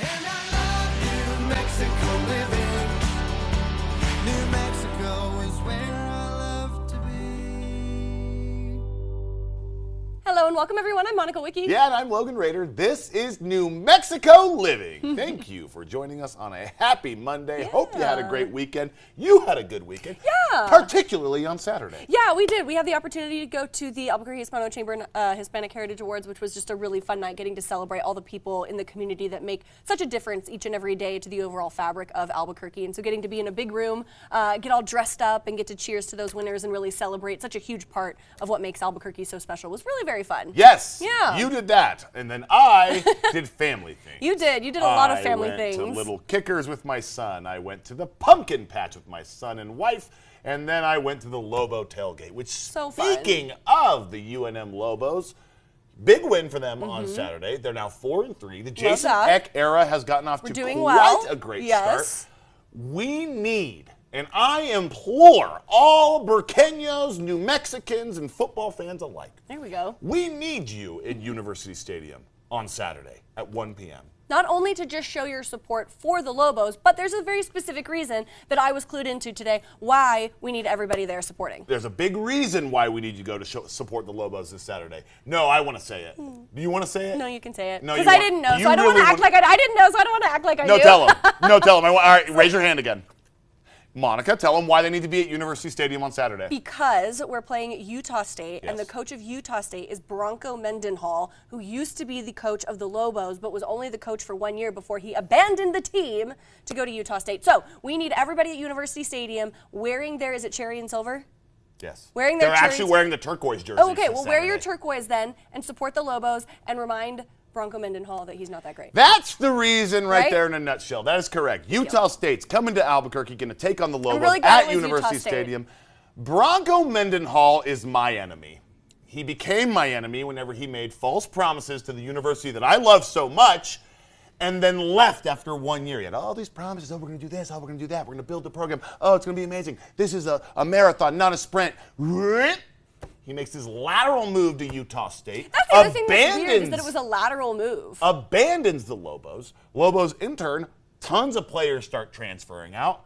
And I love New Mexico living. New Mexico is where I love to be. Hello and welcome everyone. I'm Monica Wiki. Yeah, and I'm Logan Rader. This is New Mexico Living. Thank you for joining us on a happy Monday. Yeah. Hope you had a great weekend. You had a good weekend. Yeah. Particularly on Saturday. Yeah, we did. We had the opportunity to go to the Albuquerque Hispano Chamber Hispanic Heritage Awards, which was just a really fun night, getting to celebrate all the people in the community that make such a difference each and every day to the overall fabric of Albuquerque. And so getting to be in a big room, get all dressed up and get to cheers to those winners and really celebrate such a huge part of what makes Albuquerque so special was really very fun. Yes. Yeah. You did that. And then I did family things. You did. You did a lot of family I things. went to Little Kickers with my son. I went to the pumpkin patch with my son and wife. And then I went to the Lobo tailgate, which, So fun. speaking of the UNM Lobos, big win for them on Saturday. They're now 4-3. The Jason that. Eck era has gotten off to doing quite well. a great Yes. start. We need, and I implore all Burqueños, New Mexicans, and football fans alike, There we go. we need you at University Stadium on Saturday at 1 p.m. Not only to just show your support for the Lobos, but there's a very specific reason that I was clued into today why we need everybody there supporting. There's a big reason why we need you to go to support the Lobos this Saturday. No, I want to say it. Do you want to say it? No, you can say it. No, Because you I want- didn't know, you so I don't really want to act want- like I didn't know, so I don't want to act like I No, do. tell them. No, tell them. All right, raise your hand again. Monica, tell them why they need to be at University Stadium on Saturday. Because we're playing Utah State, and the Yes. coach of Utah State is Bronco Mendenhall, who used to be the coach of the Lobos, but was only the coach for 1 year before he abandoned the team to go to Utah State. So we need everybody at University Stadium wearing their, is it cherry and silver? Yes. Wearing their They're actually cherries- wearing the turquoise jerseys. Oh, okay, for well, wear your Saturday. turquoise then and support the Lobos and remind Bronco Mendenhall that he's not that great. That's the reason right Right? there in a nutshell. That is correct. Utah State's coming to Albuquerque, going to take on the Lobos really glad it at was University Utah State. Stadium. Bronco Mendenhall is my enemy. He became my enemy whenever he made false promises to the university that I love so much and then left after 1 year. He had all these promises. Oh, we're going to do this. Oh, we're going to do that. We're going to build the program. Oh, it's going to be amazing. This is a marathon, not a sprint. He makes his lateral move to Utah State. That's the other thing that's weird is that it was a lateral move. Abandons the Lobos. Lobos, in turn, tons of players start transferring out,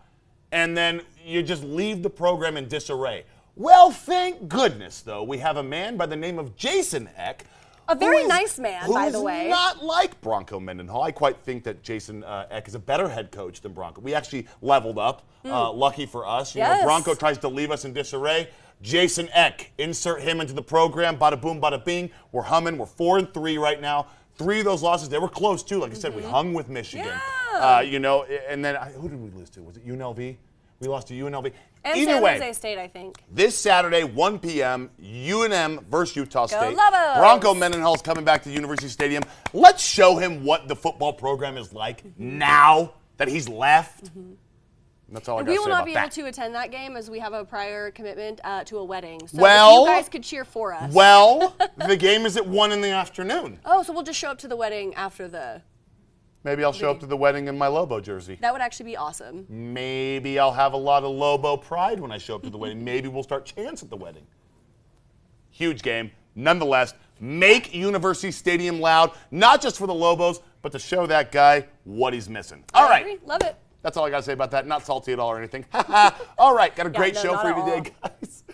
and then you just leave the program in disarray. Well, thank goodness, though, we have a man by the name of Jason Eck. A very who is- nice man, by the way. Who is not like Bronco Mendenhall. I quite think that Jason Eck is a better head coach than Bronco. We actually leveled up. Lucky for us. You know, Yes. Bronco tries to leave us in disarray. Jason Eck, insert him into the program. Bada boom, bada bing. We're humming. We're 4-3 right now. 3 of those losses, they were close too. Like I said, we hung with Michigan. Yeah. You know, and then who did we lose to? Was it UNLV? We lost to UNLV. And Either San way, Jose State, I think. this Saturday, 1 p.m., UNM versus Utah State. Lobos! Bronco Mendenhall's coming back to University Stadium. Let's show him what the football program is like now that he's left. That's all I got We to will say not about be that. able to attend that game as we have a prior commitment to a wedding. So Well- if you guys could cheer for us. Well, the game is at 1 in the afternoon. Oh, so we'll just show up to the wedding after the. Maybe I'll show up to the wedding in my Lobo jersey. That would actually be awesome. Maybe I'll have a lot of Lobo pride when I show up to the wedding. Maybe we'll start chants at the wedding. Huge game. Nonetheless, make University Stadium loud, not just for the Lobos, but to show that guy what he's missing. All I right. agree. Love it. That's all I got to say about that. Not salty at all or anything. All right, got a great no, show not for you at today, guys.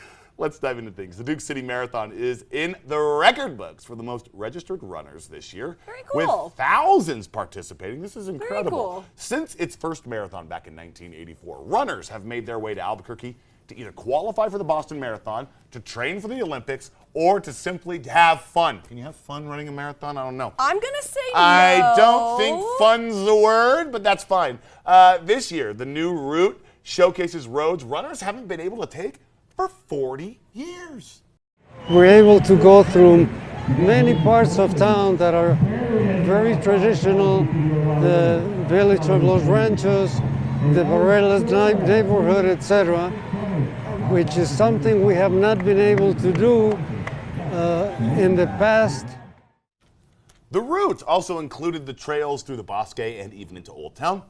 Let's dive into things. The Duke City Marathon is in the record books for the most registered runners this year. Very cool. With thousands participating. This is incredible. cool. Since its first marathon back in 1984, runners have made their way to Albuquerque to either qualify for the Boston Marathon, to train for the Olympics, or to simply have fun. Can you have fun running a marathon? I don't know. I'm going to say no. I don't think fun's the word, but that's fine. This year, the new route showcases roads runners haven't been able to take for 40 years. We're able to go through many parts of town that are very traditional, the village of Los Ranchos, the Barelas neighborhood, etc., which is something we have not been able to do in the past. The route also included the trails through the Bosque and even into Old Town.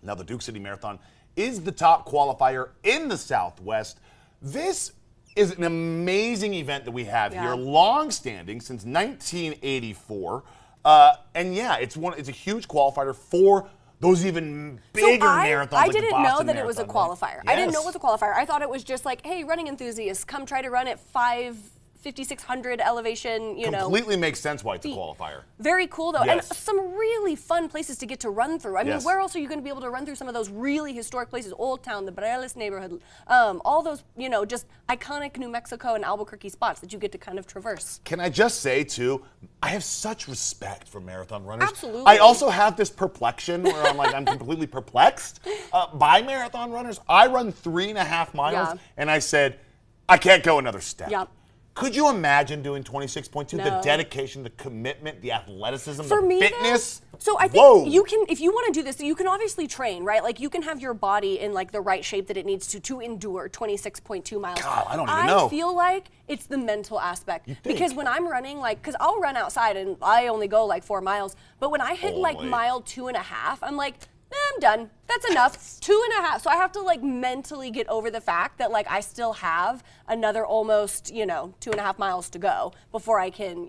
Now, the Duke City Marathon is the top qualifier in the Southwest. This is an amazing event that we have here, long-standing since 1984. And yeah, it's a huge qualifier for those even bigger marathons. I like the didn't know Boston that it was a Marathon, qualifier. right? I didn't know it Yes. was a qualifier. I thought it was just like, hey, running enthusiasts, come try to run at 5,600 elevation, Completely makes sense why it's a qualifier. Very cool though, and Yes. some really fun places to get to run through. I mean, Yes. where else are you going to be able to run through some of those really historic places? Old Town, the Bareilles neighborhood, all those, just iconic New Mexico and Albuquerque spots that you get to kind of traverse. Can I just say, too, I have such respect for marathon runners. Absolutely. I also have this perplexion where I'm completely perplexed by marathon runners. I run 3.5 miles, Yeah. and I said, I can't go another step. Yeah. Could you imagine doing 26.2? The No. dedication, the commitment, the athleticism, For the me, fitness. so I Whoa. think you can, if you want to do this, you can obviously train, right? Like you can have your body in like the right shape that it needs to endure 26.2 miles. God, I don't even know. I feel like it's the mental aspect think? because when I'm running, because I'll run outside and I only go like 4 miles, but when I hit like Only. mile 2.5, I'm like, I'm done. That's enough. 2.5. So I have to like mentally get over the fact that like I still have another almost 2.5 miles to go before I can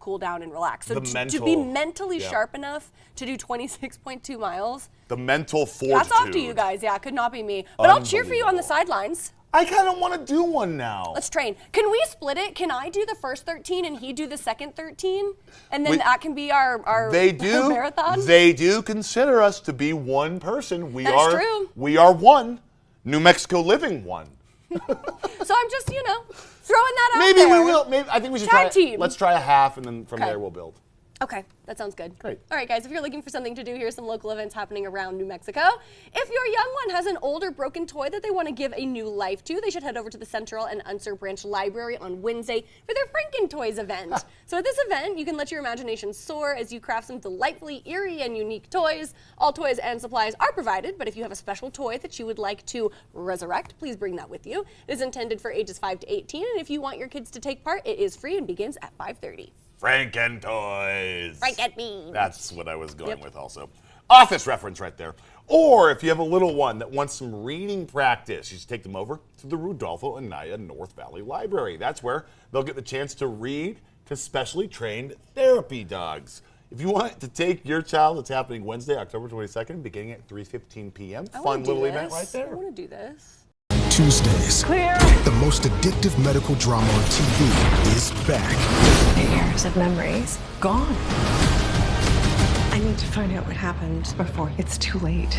cool down and relax. So The to be mental- mentally yeah. sharp enough to do 26.2 miles, The mental fortitude. that's off to you guys. Yeah, could not be me. But I'll cheer for you on the sidelines. I kind of want to do one now. Let's train. Can we split it? Can I do the first 13 and he do the second 13? And then We- that can be our They do. marathon? They do consider us to be one person. We That is are. true. We are one. New Mexico Living one. So I'm just, throwing that out Maybe there. we will. Maybe I think we should Tag try. team. Let's try a half, and then from Okay. there we'll build. Okay, that sounds good. Great. All right, guys, if you're looking for something to do, here's some local events happening around New Mexico. If your young one has an old or broken toy that they want to give a new life to, they should head over to the Central and Unser Branch Library on Wednesday for their Franken Toys event. So at this event, you can let your imagination soar as you craft some delightfully eerie and unique toys. All toys and supplies are provided, but if you have a special toy that you would like to resurrect, please bring that with you. It is intended for ages 5 to 18, and if you want your kids to take part, it is free and begins at 5:30. Franken Toys. Frankenbeans. That's what I was going Yep. with also. Office reference right there. Or if you have a little one that wants some reading practice, you should take them over to the Rudolfo Anaya North Valley Library. That's where they'll get the chance to read to specially trained therapy dogs. If you want to take your child, it's happening Wednesday, October 22nd, beginning at 3:15 p.m. I Fun wanna do little event this. right there. I want to do this. Tuesdays, the most addictive medical drama on TV is back. Years of memories gone. I need to find out what happened before it's too late.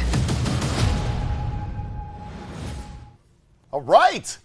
All right.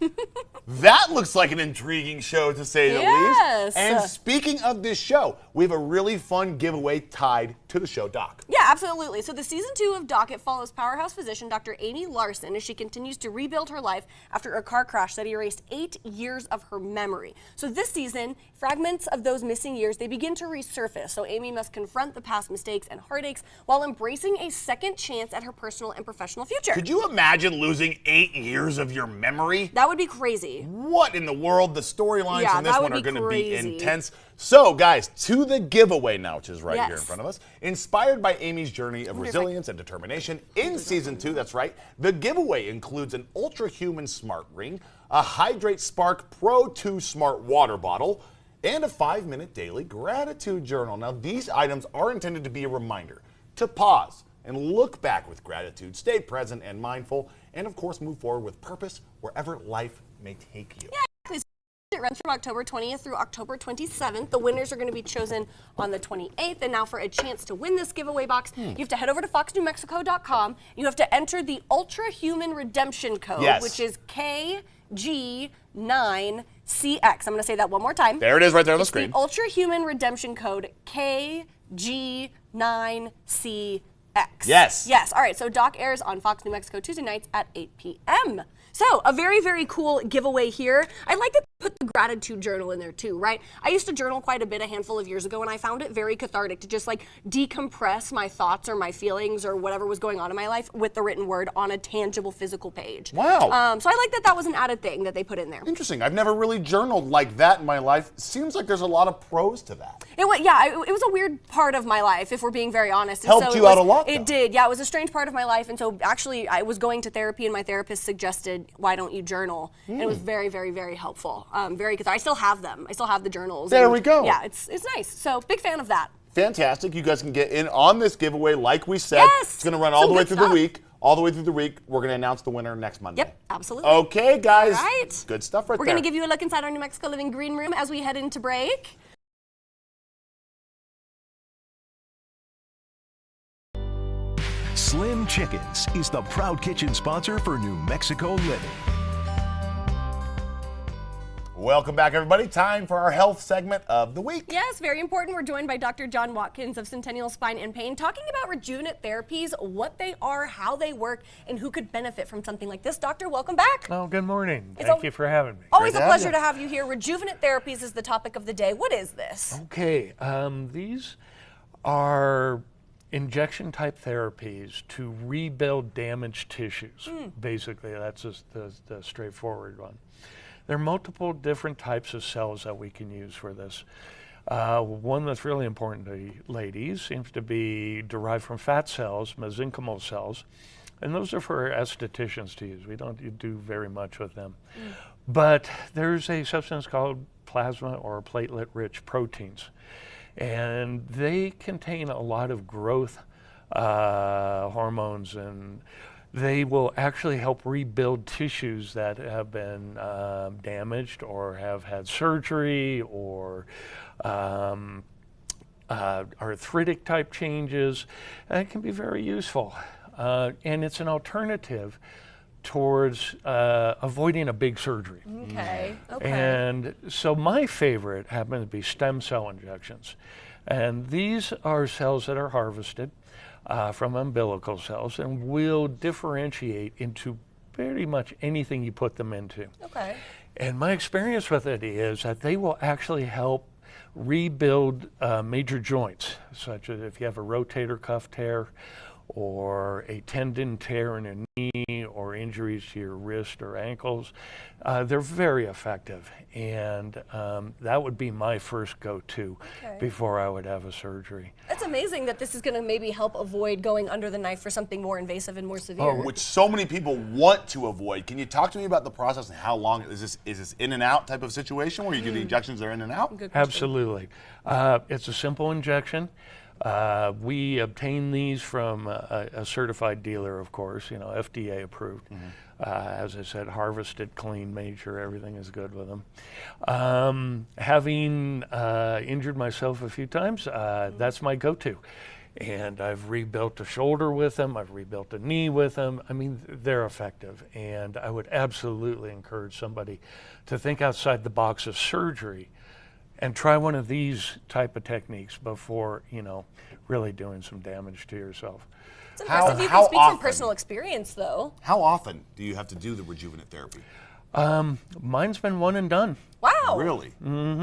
That looks like an intriguing show, to say the Yes. least. And speaking of this show, we have a really fun giveaway tied to the show, Doc. Yeah, absolutely. So the season 2 of Docket follows powerhouse physician Dr. Amy Larson as she continues to rebuild her life after a car crash that erased 8 years of her memory. So this season, fragments of those missing years, they begin to resurface. So Amy must confront the past mistakes and heartaches while embracing a second chance at her personal and professional future. Could you imagine losing 8 years of your memory? That would be crazy. What in the world? The storylines Yeah, in this that one would are be going to be crazy. intense. So, guys, to the giveaway now, which is right here in Yes. front of us. Inspired by Amy's journey of resilience and determination in season 2, that's right. The giveaway includes an Ultra Human Smart Ring, a Hydrate Spark Pro 2 Smart Water Bottle, and a 5-minute daily gratitude journal. Now, these items are intended to be a reminder to pause and look back with gratitude, stay present and mindful, and of course, move forward with purpose wherever life may take you. It runs from October 20th through October 27th. The winners are going to be chosen on the 28th. And now for a chance to win this giveaway box, you have to head over to foxnewmexico.com. You have to enter the Ultra Human Redemption Code, Yes. which is KG9CX. I'm going to say that one more time. There it is right there on the It's screen. The Ultra Human Redemption Code KG9CX. Yes. Yes. All right. So Doc airs on Fox New Mexico Tuesday nights at 8 p.m. So a very, very cool giveaway here. I like that they put the gratitude journal in there too, right? I used to journal quite a bit a handful of years ago, and I found it very cathartic to just like decompress my thoughts or my feelings or whatever was going on in my life with the written word on a tangible physical page. Wow. So I like that that was an added thing that they put in there. Interesting. I've never really journaled like that in my life. Seems like there's a lot of pros to that. It was, it was a weird part of my life, if we're being very honest. And Helped so you out a lot, though. It did, yeah. It was a strange part of my life, and so actually, I was going to therapy, and my therapist suggested, "Why don't you journal?" And it was very, very, very helpful. Very cathartic. I still have them. I still have the journals. There and we go. Yeah, it's nice. So big fan of that. fantastic. You guys can get in on this giveaway, like we said. Yes! It's going to run all Some the way good through stuff. the week. All the way through the week. We're going to announce the winner next Monday. Yep, absolutely. Okay, guys. All right. Good stuff right We're there. going to give you a look inside our New Mexico Living Green Room as we head into break. Slim Chickens is the proud kitchen sponsor for New Mexico Living. Welcome back, everybody. Time for our health segment of the week. Yes, very important. We're joined by Dr. John Watkins of Centennial Spine and Pain, talking about rejuvenate therapies, what they are, how they work, and who could benefit from something like this. Doctor, welcome back. Oh, good morning. It's Thank you for having me. Always Great a to have pleasure you. to have you here. Rejuvenate therapies is the topic of the day. What is this? Okay, these are injection type therapies to rebuild damaged tissues. Basically, that's just the straightforward one. There are multiple different types of cells that we can use for this. One that's really important to ladies seems to be derived from fat cells, mesenchymal cells, and those are for estheticians to use. We don't do very much with them. But there's a substance called plasma or platelet-rich proteins, and they contain a lot of growth hormones, and they will actually help rebuild tissues that have been damaged or have had surgery or arthritic type changes. And it can be very useful. And it's an alternative towards avoiding a big surgery. Okay. Okay. And so my favorite happen to be stem cell injections. And these are cells that are harvested from umbilical cells and will differentiate into pretty much anything you put them into. Okay. And my experience with it is that they will actually help rebuild major joints, such as if you have a rotator cuff tear or a tendon tear in a knee or injuries to your wrist or ankles. They're very effective, and that would be my first go-to before I would have a surgery. It's amazing that this is going to maybe help avoid going under the knife for something more invasive and more severe. Which so many people want to avoid. Can you talk to me about the process and how long is this in and out type of situation where you do the injections that are in and out? Good question. Absolutely. It's a simple injection. We obtain these from a certified dealer, of course, FDA approved. As I said, harvested, clean, made sure everything is good with them. Having injured myself a few times, that's my go-to. And I've rebuilt a shoulder with them, I've rebuilt a knee with them. I mean, they're effective. And I would absolutely encourage somebody to think outside the box of surgery and try one of these type of techniques before, really doing some damage to yourself. It's impressive you how can speak from often? personal experience, though. How often do you have to do the rejuvenate therapy? Mine's been one and done. Wow. Really?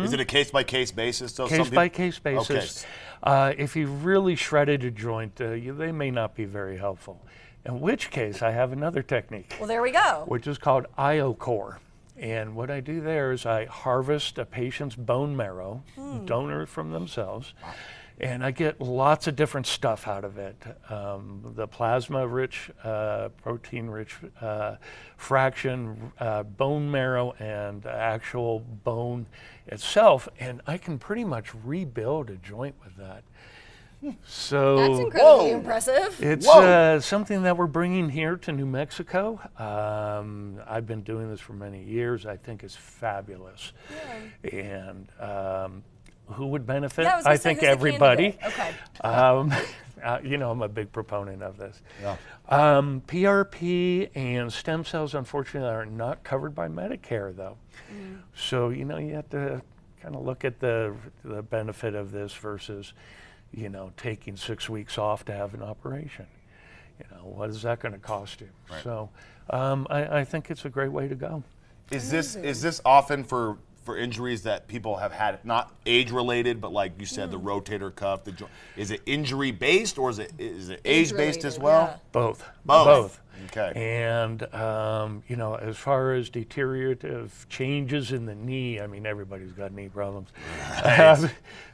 Is it a case-by-case basis? So some Case people- by case basis. If you've really shredded a joint, they may not be very helpful. In which case, I have another technique, Well, there we go. which is called IO-Core. And what I do there is I harvest a patient's bone marrow, donor from themselves, and I get lots of different stuff out of it. The plasma-rich, protein-rich fraction, bone marrow, and actual bone itself, and I can pretty much rebuild a joint with that. So That's incredibly impressive. it's something that we're bringing here to New Mexico. I've been doing this for many years. I think it's fabulous. And who would benefit? Yeah, I was gonna say, think who's the everybody. candidate? Okay. I'm a big proponent of this. PRP and stem cells, unfortunately, are not covered by Medicare, though. So, you have to kind of look at the benefit of this versus, taking 6 weeks off to have an operation. What is that going to cost you? Right. So I think it's a great way to go. Is this often for injuries that people have had, not age related, but like you said, the rotator cuff, the joint? Is it injury based or is it age based as Age-related, well? yeah. Both. Both. Okay. And, you know, as far as deteriorative changes in the knee, I mean, everybody's got knee problems.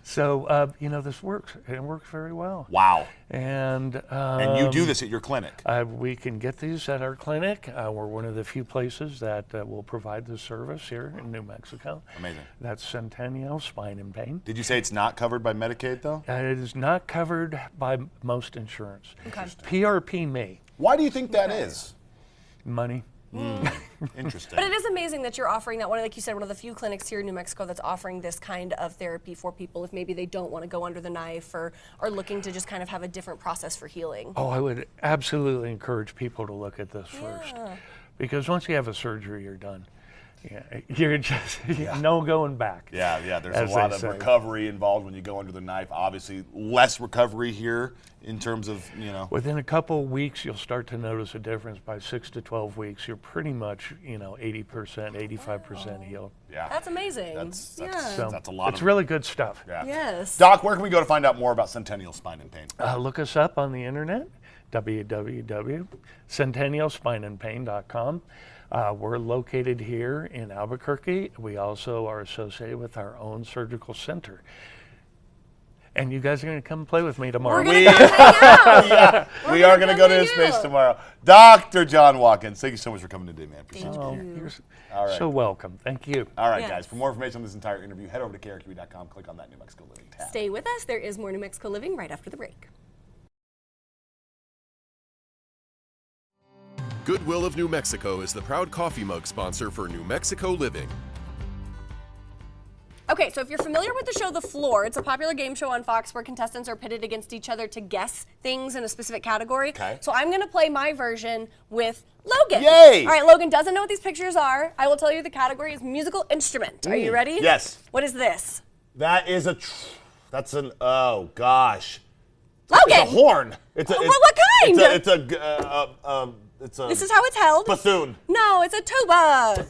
So, you know, this works. It works very well. Wow. And you do this at your clinic? We can get these at our clinic. We're one of the few places that will provide this service here in New Mexico. Amazing. That's Centennial Spine and Pain. Did you say it's not covered by Medicaid, though? It is not covered by most insurance. Okay. PRP may. Why do you think that is? Money. Interesting. But it is amazing that you're offering that one, like you said, one of the few clinics here in New Mexico that's offering this kind of therapy for people if maybe they don't want to go under the knife or are looking to just kind of have a different process for healing. Oh, I would absolutely encourage people to look at this first. Because once you have a surgery, you're done. Yeah, you're just no going back. Yeah, there's as a lot they of say. recovery involved when you go under the knife. Obviously, less recovery here in terms of, you know. Within a couple of weeks, you'll start to notice a difference. By 6 to 12 weeks, you're pretty much, you know, 80%, 85% healed. Yeah. That's amazing. That's So a lot it's of really good stuff. Yeah. Yes. Doc, where can we go to find out more about Centennial Spine and Pain? Look us up on the internet, www.centennialspineandpain.com. We're located here in Albuquerque. We also are associated with our own surgical center. And you guys are going to come play with me tomorrow. We are going to go to his space tomorrow. Dr. John Watkins, thank you so much for coming today, man. Appreciate you being here. You're All right. so welcome. Thank you. All right, Yes. guys. For more information on this entire interview, head over to krqb.com, click on that New Mexico Living tab. Stay with us. There is more New Mexico Living right after the break. Goodwill of New Mexico is the proud coffee mug sponsor for New Mexico Living. Okay, so if you're familiar with the show The Floor, it's a popular game show on Fox where contestants are pitted against each other to guess things in a specific category. Okay. So I'm going to play my version with Logan. Yay! All right, Logan doesn't know what these pictures are. I will tell you the category is musical instrument. Are you ready? Yes. What is this? That is oh gosh. Logan! It's a horn. It's a, what kind? It's a This is how it's held. bassoon. No, it's a tuba.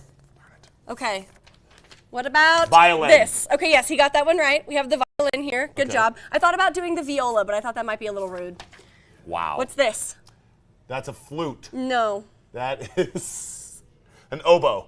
Okay. What about Violin. this? Okay, yes, he got that one right. We have the violin here. Good job. I thought about doing the viola, but I thought that might be a little rude. Wow. What's this? That's a flute. No. That is an oboe.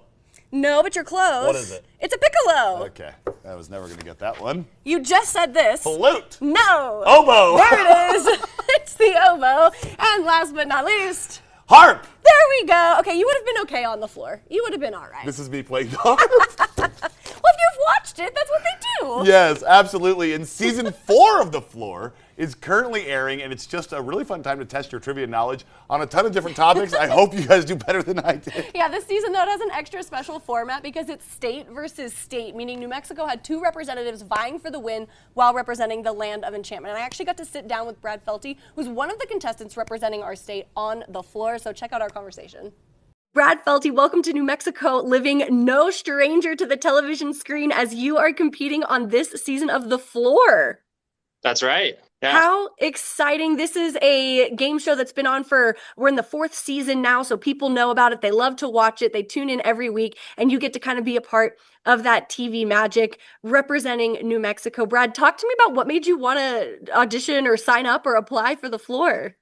No, but you're close. What is it? It's a piccolo. Okay. I was never going to get that one. You just said this. Flute. No. Oboe. There it is. It's the oboe. And last but not least, Harp. there we go. Okay, you would have been okay on the floor. You would have been all right. This is me playing harp. Well, if you've watched it, that's what they do. Yes, absolutely. And season 4 of The Floor is currently airing, and it's just a really fun time to test your trivia knowledge on a ton of different topics. I hope you guys do better than I did. Yeah, this season, though, it has an extra special format because it's state versus state, meaning New Mexico had 2 representatives vying for the win while representing the land of enchantment. And I actually got to sit down with Brad Felty, who's one of the contestants representing our state on The Floor. So check out our conversation. Brad Felty, welcome to New Mexico Living, no stranger to the television screen as you are competing on this season of The Floor. That's right. Yeah. How exciting. This is a game show that's been on we're in the 4th season now, so people know about it. They love to watch it. They tune in every week, and you get to kind of be a part of that TV magic representing New Mexico. Brad, talk to me about what made you want to audition or sign up or apply for The Floor.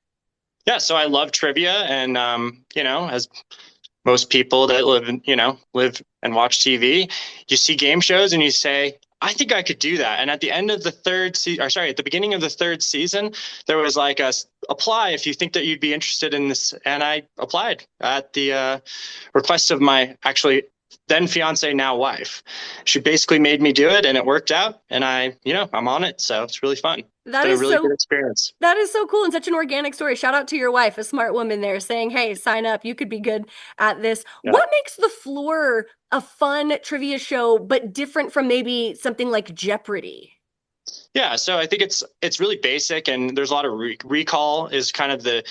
Yeah. So I love trivia, and, as most people that live and watch TV, you see game shows and you say, I think I could do that. And at the end of the at the beginning of the 3rd season, there was like apply if you think that you'd be interested in this. And I applied at the request of my then fiance, now wife. She basically made me do it, and it worked out. And I'm on it. So it's really fun. It's been a really good experience. That is so cool and such an organic story. Shout out to your wife, a smart woman there, saying, hey, sign up. You could be good at this. Yeah. What makes The Floor a fun trivia show, but different from maybe something like Jeopardy? Yeah, so I think it's really basic, and there's a lot of recall is kind of the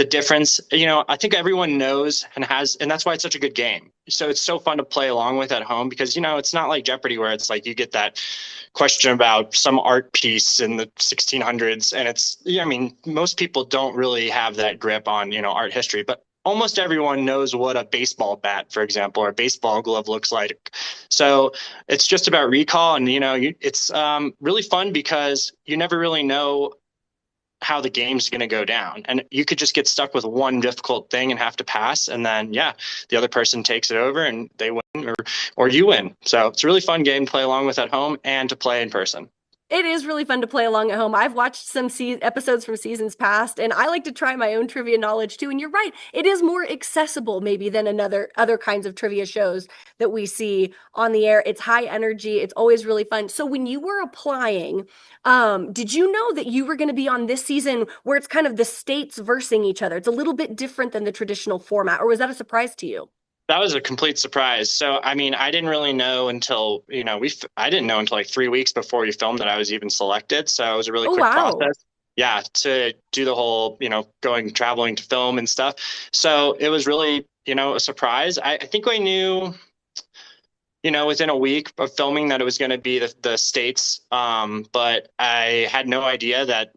difference. I think everyone knows and that's why it's such a good game. So it's so fun to play along with at home because, it's not like Jeopardy where it's like you get that question about some art piece in the 1600s. And most people don't really have that grip on, art history, but almost everyone knows what a baseball bat, for example, or a baseball glove looks like. So it's just about recall. And, it's really fun because you never really know how the game's going to go down. And you could just get stuck with one difficult thing and have to pass. And then, yeah, the other person takes it over and they win or you win. So it's a really fun game to play along with at home and to play in person. It is really fun to play along at home. I've watched some episodes from seasons past, and I like to try my own trivia knowledge too. And you're right, it is more accessible maybe than other kinds of trivia shows that we see on the air. It's high energy. It's always really fun. So when you were applying, did you know that you were going to be on this season where it's kind of the states versing each other? It's a little bit different than the traditional format, or was that a surprise to you? That was a complete surprise. So, I mean, I didn't really know until, I didn't know until like 3 weeks before we filmed that I was even selected. So it was a really quick process. Yeah, to do the whole, traveling to film and stuff. So it was really, a surprise. I think I knew, within a week of filming that it was going to be the states. But I had no idea that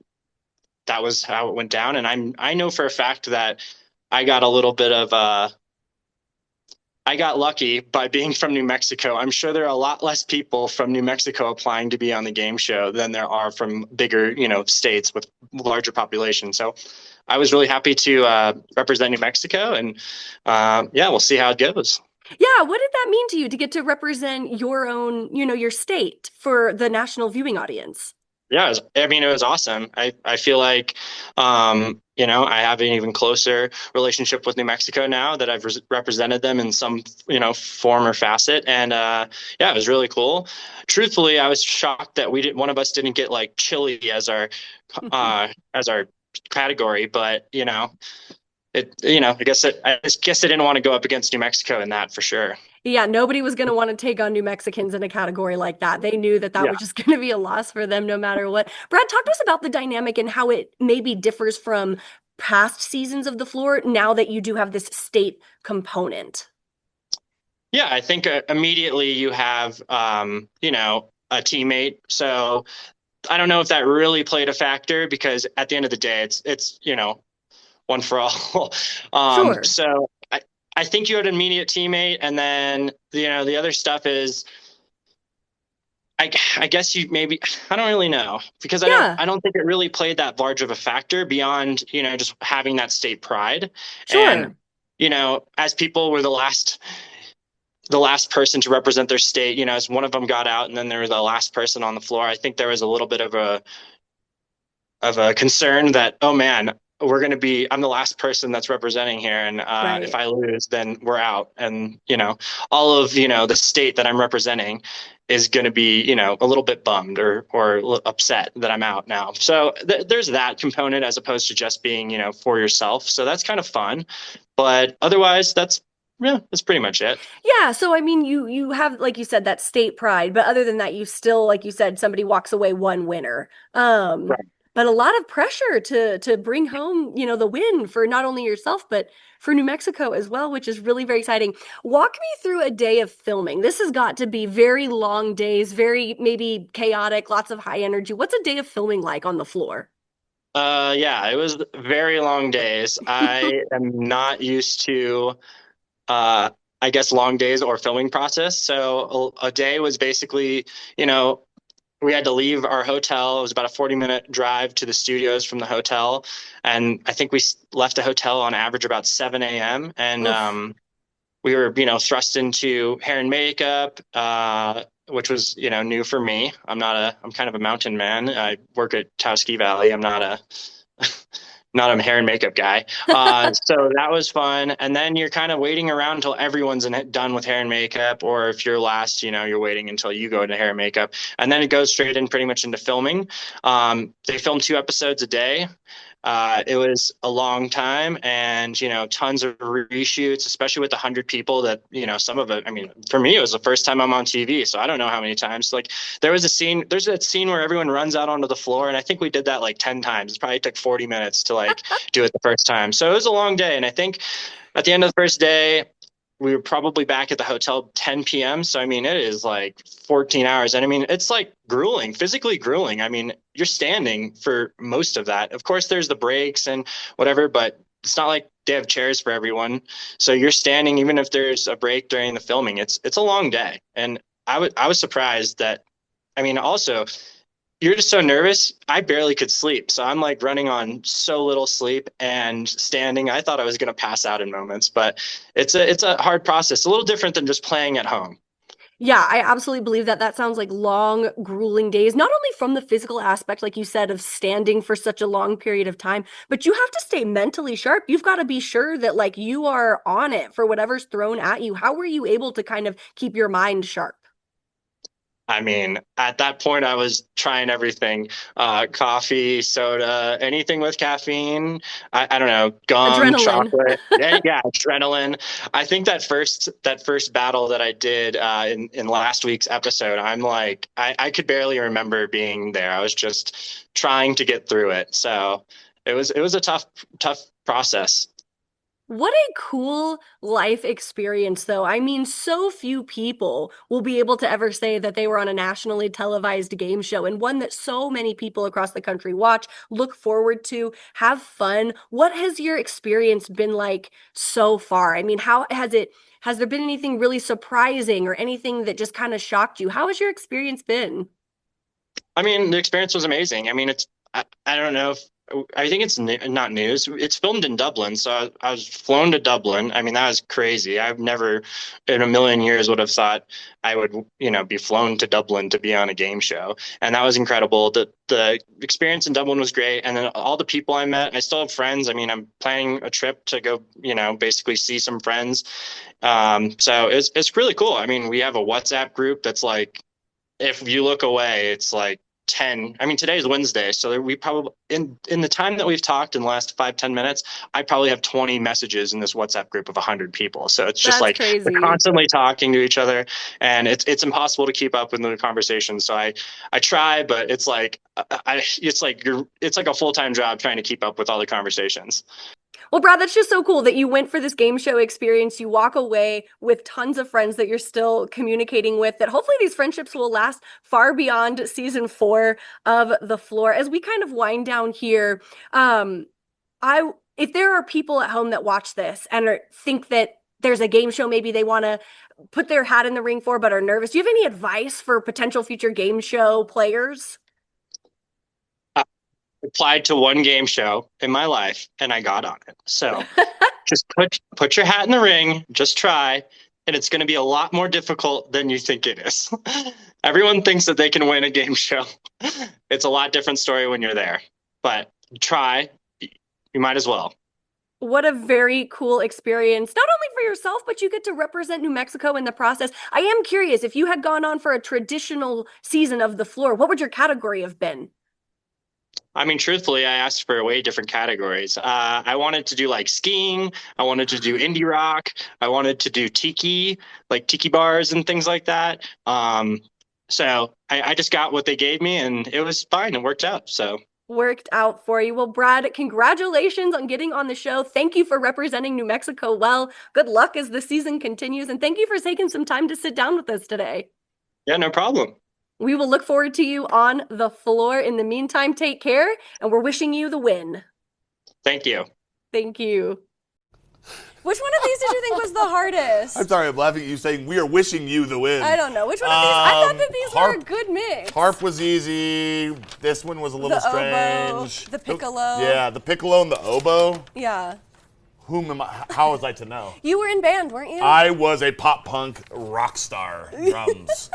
was how it went down. And I know for a fact that I got a little bit of I got lucky by being from New Mexico. I'm sure there are a lot less people from New Mexico applying to be on the game show than there are from bigger, states with larger populations. So I was really happy to represent New Mexico, and we'll see how it goes. Yeah, what did that mean to you to get to represent your own, your state for the national viewing audience? Yeah, it was awesome. I feel like, I have an even closer relationship with New Mexico now that I've represented them in some, form or facet. And it was really cool. Truthfully, I was shocked that one of us didn't get like Chile as our category, but I guess I didn't want to go up against New Mexico in that for sure. Yeah, nobody was going to want to take on New Mexicans in a category like that. They knew that was just going to be a loss for them no matter what. Brad, talk to us about the dynamic and how it maybe differs from past seasons of The Floor now that you do have this state component. Yeah, I think immediately you have, a teammate. So I don't know if that really played a factor because at the end of the day, it's one for all. Sure. So I think you had an immediate teammate, and then the other stuff is, I guess you maybe, I don't really know because I don't think it really played that large of a factor beyond just having that state pride. Sure. And as people were the last person to represent their state, as one of them got out, and then there was the last person on the floor. I think there was a little bit of a concern that, oh man, I'm the last person that's representing here. And right. If I lose, then we're out. And, all of, the state that I'm representing is going to be, a little bit bummed or upset that I'm out now. So there's that component as opposed to just being, for yourself. So that's kind of fun. But otherwise, that's pretty much it. Yeah. So, I mean, you have, like you said, that state pride. But other than that, you still, like you said, somebody walks away one winner. Right. But a lot of pressure to bring home, the win for not only yourself, but for New Mexico as well, which is really very exciting. Walk me through a day of filming. This has got to be very long days, very maybe chaotic, lots of high energy. What's a day of filming like on The Floor? It was very long days. I am not used to, I guess, long days or filming process. So a day was basically, we had to leave our hotel. It was about a 40-minute drive to the studios from the hotel. And I think we left the hotel on average about 7 a.m. And we were, thrust into hair and makeup, which was, new for me. I'm kind of a mountain man. I work at Taos Ski Valley. I'm not a hair and makeup guy. So that was fun. And then you're kind of waiting around until everyone's done with hair and makeup. Or if you're last, you're waiting until you go into hair and makeup. And then it goes straight in pretty much into filming. They film 2 episodes a day. It was a long time and, tons of reshoots, especially with 100 people that, some of it, I mean, for me, it was the first time I'm on TV. So I don't know how many times. Like there's that scene where everyone runs out onto the floor. And I think we did that like 10 times. It probably took 40 minutes to do it the first time. So it was a long day. And I think at the end of the first day, we were probably back at the hotel 10 p.m. So, I mean, it is like 14 hours. And I mean, it's like grueling, physically grueling. I mean, you're standing for most of that. Of course, there's the breaks and whatever, but it's not like they have chairs for everyone. So you're standing, even if there's a break during the filming, it's a long day. And I was surprised that, I mean, also, you're just so nervous. I barely could sleep. So I'm like running on so little sleep and standing. I thought I was going to pass out in moments, but it's a hard process. A little different than just playing at home. Yeah, I absolutely believe that. That sounds like long, grueling days, not only from the physical aspect, like you said, of standing for such a long period of time, but you have to stay mentally sharp. You've got to be sure that like you are on it for whatever's thrown at you. How were you able to kind of keep your mind sharp? I mean, at that point, I was trying everything, coffee, soda, anything with caffeine. I don't know, gum, Adrenaline. chocolate. Yeah, adrenaline. I think that first battle that I did in last week's episode, I'm like, I could barely remember being there. I was just trying to get through it. So it was a tough process. What a cool life experience, though. I mean, so few people will be able to ever say that they were on a nationally televised game show, and one that so many people across the country watch, look forward to, have fun. What has your experience been like so far? I mean, how has there been anything really surprising or anything that just kind of shocked you? How has your experience been? I mean, the experience was amazing. I mean, I don't know if I think it's not news. It's filmed in Dublin, so I was flown to Dublin. I mean, that was crazy. I've never in a million years would have thought I would, be flown to Dublin to be on a game show. And that was incredible. The experience in Dublin was great. And then all the people I met, I still have friends. I mean, I'm planning a trip to go, basically see some friends. So it's really cool. I mean, we have a WhatsApp group that's like, if you look away, it's like 10. I mean, today is Wednesday, so we probably in the time that we've talked in the last 5-10 minutes, I probably have 20 messages in this WhatsApp group of 100 people. So it's just like crazy. We're constantly talking to each other, and it's impossible to keep up with the conversation. So I try, but it's like it's like a full-time job trying to keep up with all the conversations. Well, Brad, that's just so cool that you went for this game show experience. You walk away with tons of friends that you're still communicating with, that hopefully these friendships will last far beyond season 4 of The Floor. As we kind of wind down here, if there are people at home that watch this and think that there's a game show maybe they want to put their hat in the ring for but are nervous, do you have any advice for potential future game show players? Applied to one game show in my life and I got on it. So just put your hat in the ring, just try, and it's going to be a lot more difficult than you think it is. Everyone thinks that they can win a game show. It's a lot different story when you're there, but try, you might as well. What a very cool experience, not only for yourself, but you get to represent New Mexico in the process. I am curious, if you had gone on for a traditional season of The Floor, what would your category have been? I mean, truthfully, I asked for way different categories. I wanted to do like skiing. I wanted to do indie rock. I wanted to do tiki, like tiki bars and things like that. So I just got what they gave me and it was fine. It worked out. So worked out for you. Well, Brad, congratulations on getting on the show. Thank you for representing New Mexico well. Good luck as the season continues. And thank you for taking some time to sit down with us today. Yeah, no problem. We will look forward to you on The Floor. In the meantime, take care, and we're wishing you the win. Thank you. Thank you. Which one of these did you think was the hardest? I'm sorry, I'm laughing at you saying we are wishing you the win. I don't know. Which one of these? I thought that these were a good mix. Harp was easy. This one was a little strange. Oboe, the piccolo. Yeah, the piccolo and the oboe. Yeah. How was I to know? You were in band, weren't you? I was a pop punk rock star. Drums.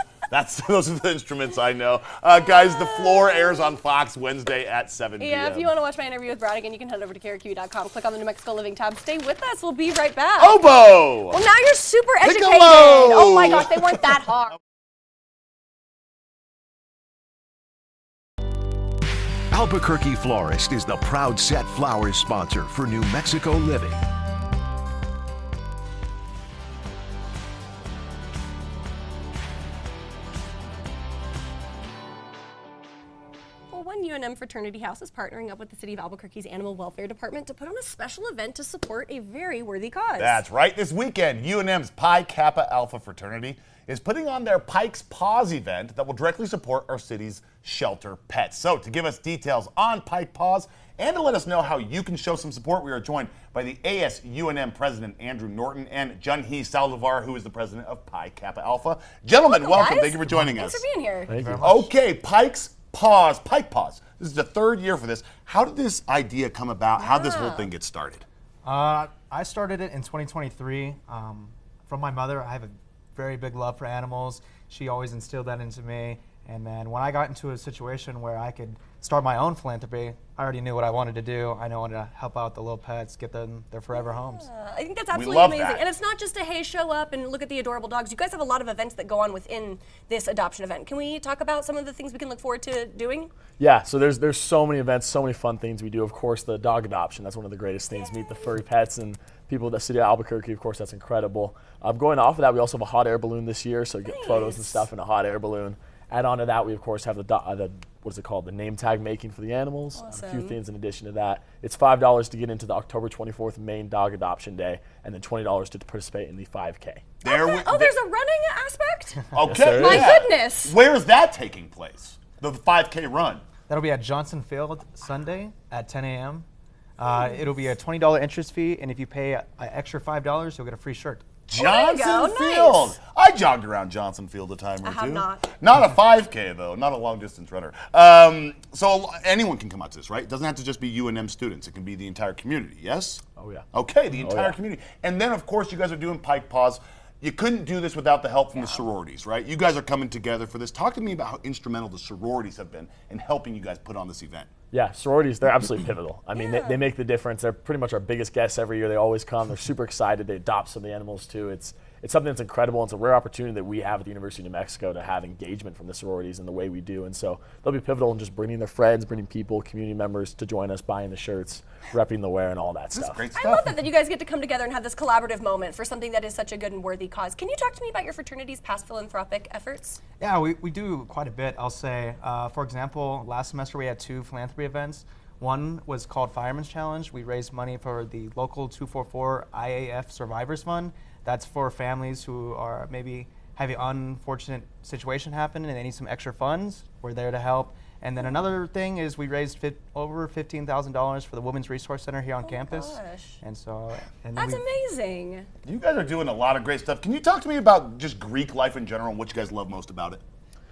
Those are the instruments I know. Guys, The Floor airs on Fox Wednesday at 7 p.m. Yeah, if you want to watch my interview with Brad again, you can head over to KRQ.com, click on the New Mexico Living tab. Stay with us. We'll be right back. Oboe! Well, now you're super educated. Piccolo! Oh my gosh, they weren't that hard. Albuquerque Florist is the proud set flowers sponsor for New Mexico Living. One UNM fraternity house is partnering up with the City of Albuquerque's Animal Welfare Department to put on a special event to support a very worthy cause. That's right. This weekend, UNM's Pi Kappa Alpha fraternity is putting on their Pike's Paws event that will directly support our city's shelter pets. So to give us details on Pike Paws and to let us know how you can show some support, we are joined by the ASUNM President Andrew Norton and Junhee Saldivar, who is the President of Pi Kappa Alpha. Gentlemen, welcome. Guys. Thank you for joining us. Thanks for being here. Thank you. Okay, Pike's Pike Paws. This is the 3rd year for this. How did this idea come about? How did this whole thing get started? I started it in 2023. From my mother, I have a very big love for animals. She always instilled that into me. And then when I got into a situation where I could start my own philanthropy, I already knew what I wanted to do. I wanted to help out the little pets, get them their forever homes. I think that's absolutely amazing. And it's not just a, hey, show up and look at the adorable dogs. You guys have a lot of events that go on within this adoption event. Can we talk about some of the things we can look forward to doing? Yeah, so there's so many events, so many fun things we do. Of course, the dog adoption, that's one of the greatest things. Meet the furry pets and people in the city of Albuquerque, of course, that's incredible. Going off of that, we also have a hot air balloon this year, so you get photos and stuff in a hot air balloon. Add on to that, we of course have the what is it called, the name tag making for the animals. Awesome. A few things in addition to that. It's $5 to get into the October 24th Maine Dog Adoption Day, and then $20 to participate in the 5K. There's a running aspect? Okay. My goodness. Where is that taking place? The 5K run? That'll be at Johnson Field Sunday at 10 a.m. It'll be a $20 entrance fee, and if you pay an extra $5, you'll get a free shirt. Johnson Field. Nice. I jogged around Johnson Field a time or two. I have not. Not a 5K though, not a long distance runner. So anyone can come out to this, right? It doesn't have to just be UNM students. It can be the entire community, yes? Oh yeah. Okay, the entire community. And then of course you guys are doing Pike Paws. You couldn't do this without the help from the sororities, right? You guys are coming together for this. Talk to me about how instrumental the sororities have been in helping you guys put on this event. Yeah, sororities, they're absolutely pivotal. I mean, they make the difference. They're pretty much our biggest guests every year. They always come. They're super excited. They adopt some of the animals too. It's something that's incredible. It's a rare opportunity that we have at the University of New Mexico to have engagement from the sororities in the way we do. And so they'll be pivotal in just bringing their friends, bringing people, community members to join us, buying the shirts, repping the wear, and all that stuff. Great stuff. I love that you guys get to come together and have this collaborative moment for something that is such a good and worthy cause. Can you talk to me about your fraternity's past philanthropic efforts? Yeah, we do quite a bit, I'll say. For example, last semester we had 2 philanthropy events. One was called Fireman's Challenge. We raised money for the local 244 IAF Survivors Fund. That's for families who are maybe have an unfortunate situation happen and they need some extra funds. We're there to help. And then another thing is we raised over $15,000 for the Women's Resource Center here on campus. Gosh. And so, that's amazing. You guys are doing a lot of great stuff. Can you talk to me about just Greek life in general and what you guys love most about it?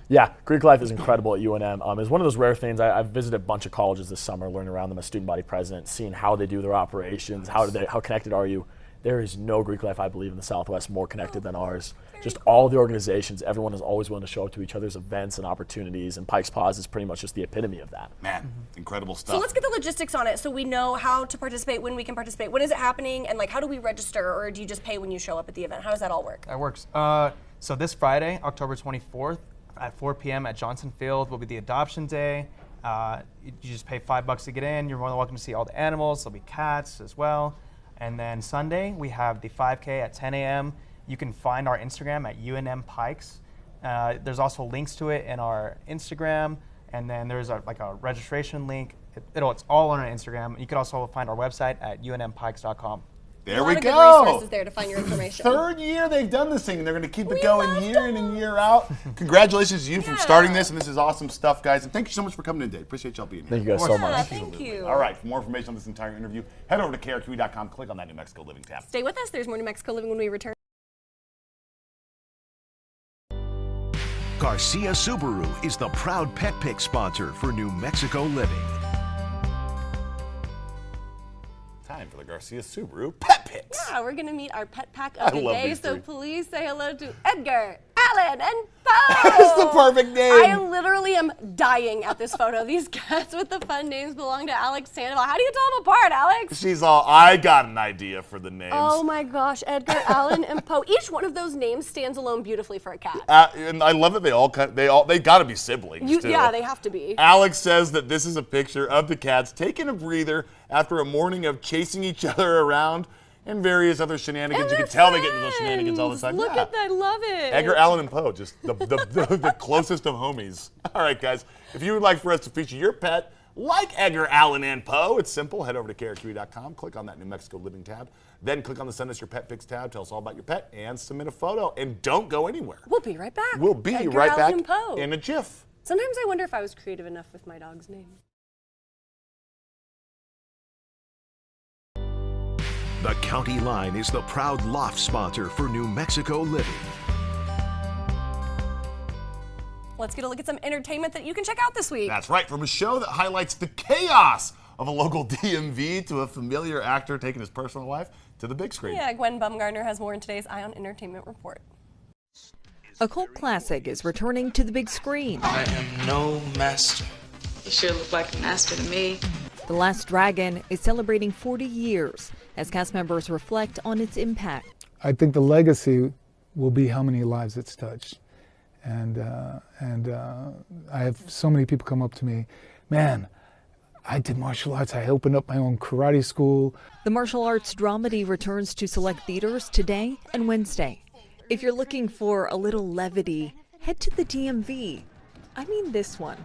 Yeah, Greek life is incredible at UNM. It's one of those rare things. I've visited a bunch of colleges this summer, learning around them as student body president, seeing how they do their operations, how connected are you. There is no Greek life, I believe, in the Southwest more connected than ours. Just all the organizations, everyone is always willing to show up to each other's events and opportunities, and Pike's Paws is pretty much just the epitome of that. Man, incredible stuff. So let's get the logistics on it so we know how to participate, when we can participate. When is it happening, and how do we register, or do you just pay when you show up at the event? How does that all work? That works. So this Friday, October 24th, at 4 p.m. at Johnson Field will be the adoption day. You just pay $5 to get in. You're more than welcome to see all the animals. There'll be cats as well. And then Sunday, we have the 5K at 10 a.m. You can find our Instagram at UNM Pikes. There's also links to it in our Instagram. And then there's a registration link. It's all on our Instagram. You can also find our website at unmpikes.com. There we go. A lot of good resources there to find your information. 3rd year they've done this thing, and they're going to keep it going year in and year out. Congratulations to you from starting this, and this is awesome stuff, guys. And thank you so much for coming in today. Appreciate y'all being here. Thank you guys so much. Thank you. All right, for more information on this entire interview, head over to KRQE.com, click on that New Mexico Living tab. Stay with us. There's more New Mexico Living when we return. Garcia Subaru is the proud pet pick sponsor for New Mexico Living. Time for the Garcia Subaru Pet Picks. Yeah, we're going to meet our pet pack of the day, so three. please say hello to Edgar, Alan, and Poe. That's the perfect name. I literally am dying at this photo. These cats with the fun names belong to Alex Sandoval. How do you tell them apart, Alex? She's all, I got an idea for the names. Oh my gosh, Edgar, Alan, and Poe. Each one of those names stands alone beautifully for a cat. And I love that they got to be siblings too. Yeah, they have to be. Alex says that this is a picture of the cats taking a breather after a morning of chasing each other around and various other shenanigans. You can tell they get into those shenanigans all the time. Look at that, I love it. Edgar, Allan, and Poe, just the closest of homies. All right, guys, if you would like for us to feature your pet like Edgar, Allan, and Poe, it's simple. Head over to KRQE.com, click on that New Mexico Living tab, then click on the Send Us Your Pet Pics tab, tell us all about your pet, and submit a photo. And don't go anywhere. We'll be right back. We'll be Edgar, right Allan, back and Poe. in a jiff. Sometimes I wonder if I was creative enough with my dog's name. The County Line is the proud loft sponsor for New Mexico Living. Let's get a look at some entertainment that you can check out this week. That's right, from a show that highlights the chaos of a local DMV to a familiar actor taking his personal life to the big screen. Yeah, Gwen Bumgardner has more in today's Eye on Entertainment report. A cult classic is returning to the big screen. I am no master. You sure look like a master to me. The Last Dragon is celebrating 40 years as cast members reflect on its impact. I think the legacy will be how many lives it's touched. And I have so many people come up to me, man, I did martial arts, I opened up my own karate school. The martial arts dramedy returns to select theaters today and Wednesday. If you're looking for a little levity, head to the DMV. I mean this one.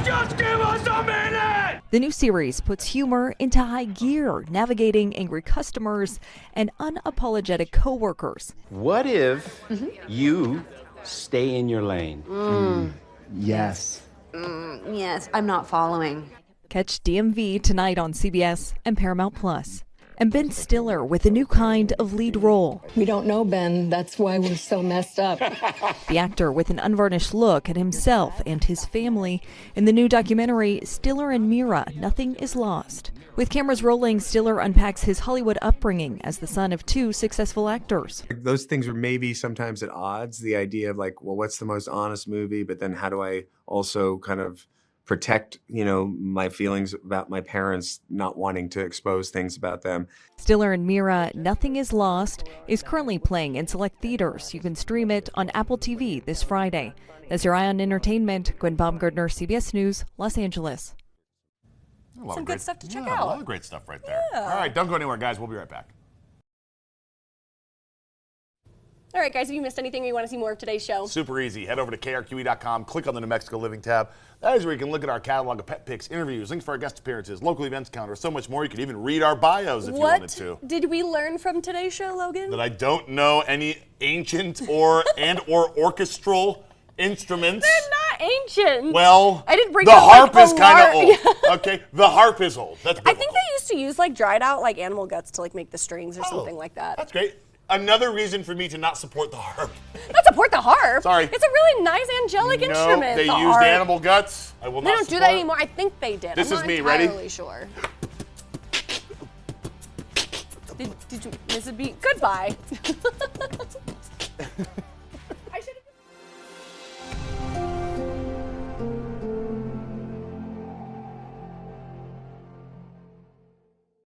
Just give us a minute! The new series puts humor into high gear, navigating angry customers and unapologetic coworkers. What if you stay in your lane? Yes. Yes, I'm not following. Catch DMV tonight on CBS and Paramount Plus. And Ben Stiller with a new kind of lead role. We don't know Ben, that's why we're so messed up. The actor with an unvarnished look at himself and his family in the new documentary Stiller and Mira, Nothing is Lost. With cameras rolling, Stiller unpacks his Hollywood upbringing as the son of two successful actors. Those things are maybe sometimes at odds, the idea of like, well, what's the most honest movie, but then how do I also kind of protect, my feelings about my parents not wanting to expose things about them. Stiller and Mira, Nothing is Lost, is currently playing in select theaters. You can stream it on Apple TV this Friday. That's your Eye on Entertainment. Gwen Baumgartner, CBS News, Los Angeles. Some good stuff to check A out. lot of great stuff right there. Yeah. All right, don't go anywhere, guys. We'll be right back. All right, guys, if you missed anything or you want to see more of today's show, Super easy. Head over to krqe.com, click on the New Mexico Living tab. That is where you can look at our catalog of pet pics, interviews, links for our guest appearances, local events calendar, so much more. You can even read our bios if you wanted to. What did we learn from today's show, Logan? That I don't know any ancient or orchestral instruments. They're not ancient. Well, I didn't bring the up, harp like, is kind of old. Yeah. Okay, the harp is old. That's I think they used to use like dried out like animal guts to like make the strings or something like that. That's great. Another reason for me to not support the harp. Not support the harp. Sorry. It's a really nice angelic instrument. They the used harp. animal guts. I will They not don't support. do that anymore. I think they did. This I'm is not me. Ready? entirely sure. Did you miss a beat? Goodbye.